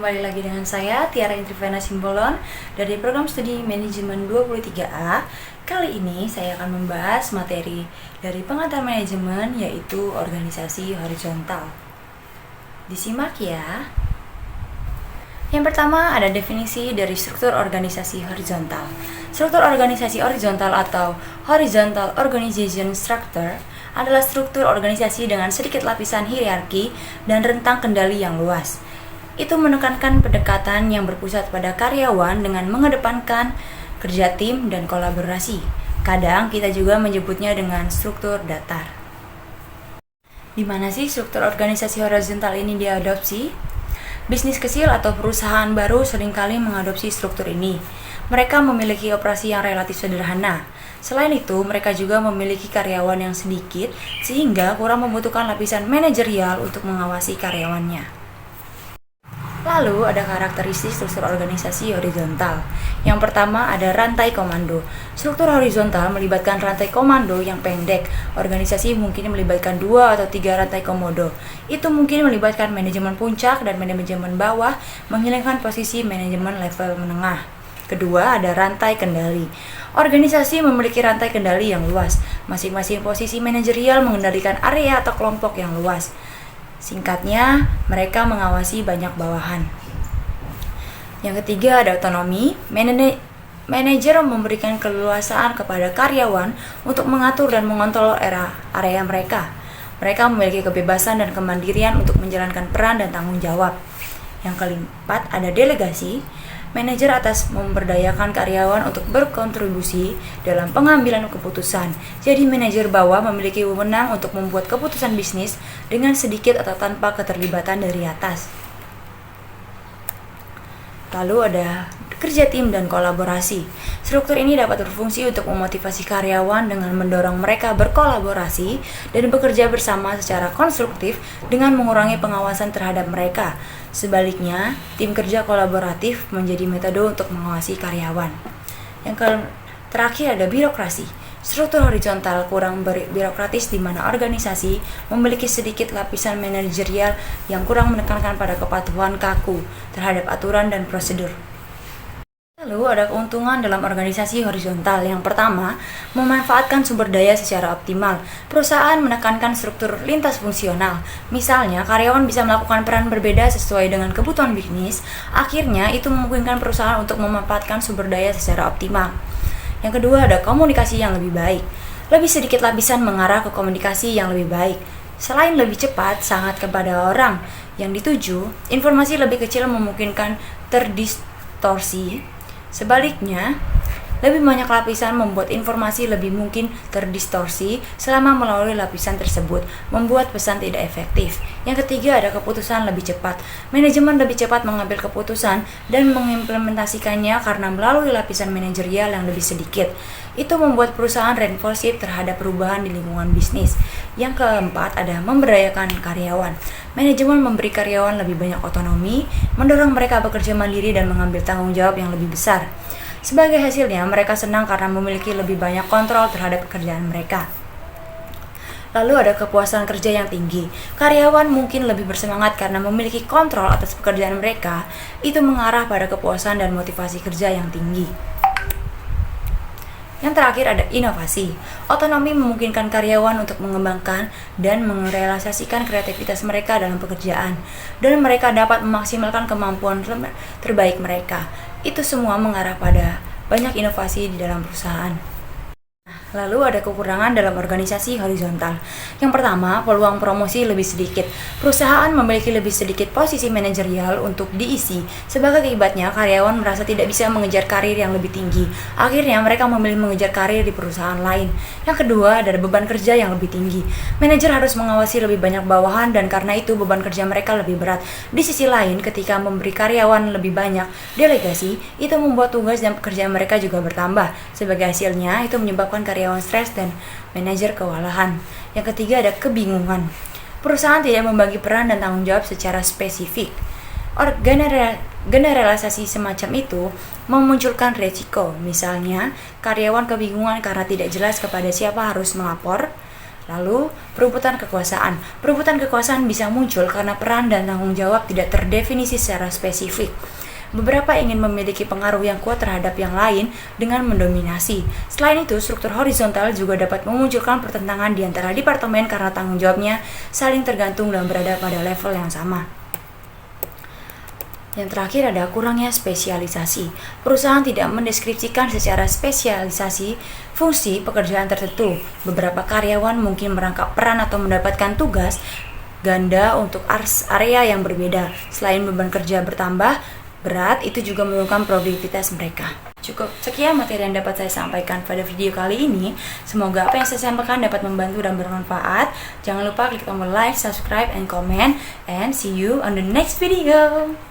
kembali lagi dengan saya Tiara Intrivena Simbolon dari program studi manajemen 23A. Kali ini saya akan membahas materi dari pengantar manajemen, yaitu organisasi horizontal. Disimak ya. Yang pertama ada definisi dari struktur organisasi horizontal. Struktur organisasi horizontal atau horizontal organization structure adalah struktur organisasi dengan sedikit lapisan hierarki dan rentang kendali yang luas. Itu menekankan pendekatan yang berpusat pada karyawan dengan mengedepankan kerja tim dan kolaborasi. Kadang kita juga menyebutnya dengan struktur datar. Di mana sih struktur organisasi horizontal ini diadopsi? Bisnis kecil atau perusahaan baru seringkali mengadopsi struktur ini. Mereka memiliki operasi yang relatif sederhana. Selain itu, mereka juga memiliki karyawan yang sedikit sehingga kurang membutuhkan lapisan manajerial untuk mengawasi karyawannya. Lalu ada karakteristik struktur organisasi horizontal. Yang pertama ada rantai komando. Struktur horizontal melibatkan rantai komando yang pendek. Organisasi mungkin melibatkan 2 atau 3 rantai komando. Itu mungkin melibatkan manajemen puncak dan manajemen bawah, menghilangkan posisi manajemen level menengah. Kedua ada rantai kendali. Organisasi memiliki rantai kendali yang luas. Masing-masing posisi manajerial mengendalikan area atau kelompok yang luas. Singkatnya, mereka mengawasi banyak bawahan. Yang ketiga ada otonomi. Manajer memberikan keleluasaan kepada karyawan untuk mengatur dan mengontrol area mereka. Mereka memiliki kebebasan dan kemandirian untuk menjalankan peran dan tanggung jawab. Yang keempat ada delegasi. Manajer atas memberdayakan karyawan untuk berkontribusi dalam pengambilan keputusan. Jadi manajer bawah memiliki wewenang untuk membuat keputusan bisnis dengan sedikit atau tanpa keterlibatan dari atas. Lalu ada kerja tim dan kolaborasi. Struktur ini dapat berfungsi untuk memotivasi karyawan dengan mendorong mereka berkolaborasi dan bekerja bersama secara konstruktif dengan mengurangi pengawasan terhadap mereka. Sebaliknya, tim kerja kolaboratif menjadi metode untuk mengawasi karyawan. Yang terakhir ada birokrasi. Struktur horizontal kurang birokratis di mana organisasi memiliki sedikit lapisan manajerial yang kurang menekankan pada kepatuhan kaku terhadap aturan dan prosedur. Lalu ada keuntungan dalam organisasi horizontal. Yang pertama, memanfaatkan sumber daya secara optimal. Perusahaan menekankan struktur lintas fungsional. Misalnya, karyawan bisa melakukan peran berbeda sesuai dengan kebutuhan bisnis. Akhirnya, itu memungkinkan perusahaan untuk memanfaatkan sumber daya secara optimal. Yang kedua, ada komunikasi yang lebih baik. Lebih sedikit lapisan mengarah ke komunikasi yang lebih baik. Selain lebih cepat, sangat kepada orang yang dituju, informasi lebih kecil memungkinkan terdistorsi. Sebaliknya, lebih banyak lapisan membuat informasi lebih mungkin terdistorsi selama melalui lapisan tersebut, membuat pesan tidak efektif. Yang ketiga ada keputusan lebih cepat. Manajemen lebih cepat mengambil keputusan dan mengimplementasikannya karena melalui lapisan manajerial yang lebih sedikit. Itu membuat perusahaan responsif terhadap perubahan di lingkungan bisnis. Yang keempat ada memberdayakan karyawan. Manajemen memberi karyawan lebih banyak otonomi, mendorong mereka bekerja mandiri dan mengambil tanggung jawab yang lebih besar. Sebagai hasilnya, mereka senang karena memiliki lebih banyak kontrol terhadap pekerjaan mereka. Lalu ada kepuasan kerja yang tinggi. Karyawan mungkin lebih bersemangat karena memiliki kontrol atas pekerjaan mereka. Itu mengarah pada kepuasan dan motivasi kerja yang tinggi. Yang terakhir ada inovasi. Otonomi memungkinkan karyawan untuk mengembangkan dan merealisasikan kreativitas mereka dalam pekerjaan, dan mereka dapat memaksimalkan kemampuan terbaik mereka. Itu semua mengarah pada banyak inovasi di dalam perusahaan. Lalu ada kekurangan dalam organisasi horizontal. Yang pertama, peluang promosi lebih sedikit. Perusahaan memiliki lebih sedikit posisi manajerial untuk diisi. Sebagai akibatnya, karyawan merasa tidak bisa mengejar karir yang lebih tinggi. Akhirnya, mereka memilih mengejar karir di perusahaan lain. Yang kedua, ada beban kerja yang lebih tinggi. Manajer harus mengawasi lebih banyak bawahan dan karena itu beban kerja mereka lebih berat. Di sisi lain, ketika memberi karyawan lebih banyak delegasi, itu membuat tugas dan pekerjaan mereka juga bertambah. Sebagai hasilnya, itu menyebabkan karyawan stres dan manajer kewalahan. Yang ketiga ada kebingungan. Perusahaan tidak membagi peran dan tanggung jawab secara spesifik. Generalisasi semacam itu memunculkan resiko. Misalnya, karyawan kebingungan karena tidak jelas kepada siapa harus melapor. Lalu, perebutan kekuasaan. Perebutan kekuasaan bisa muncul karena peran dan tanggung jawab tidak terdefinisi secara spesifik. Beberapa ingin memiliki pengaruh yang kuat terhadap yang lain dengan mendominasi. Selain itu, struktur horizontal juga dapat memunculkan pertentangan di antara departemen karena tanggung jawabnya saling tergantung dan berada pada level yang sama. Yang terakhir ada kurangnya spesialisasi. Perusahaan tidak mendeskripsikan secara spesialisasi fungsi pekerjaan tertentu. Beberapa karyawan mungkin merangkap peran atau mendapatkan tugas ganda untuk area yang berbeda. Selain beban kerja bertambah berat, itu juga menurunkan produktivitas mereka. Cukup sekian materi yang dapat saya sampaikan pada video kali ini. Semoga apa yang saya sampaikan dapat membantu dan bermanfaat. Jangan lupa klik tombol like, subscribe, and comment. And see you on the next video.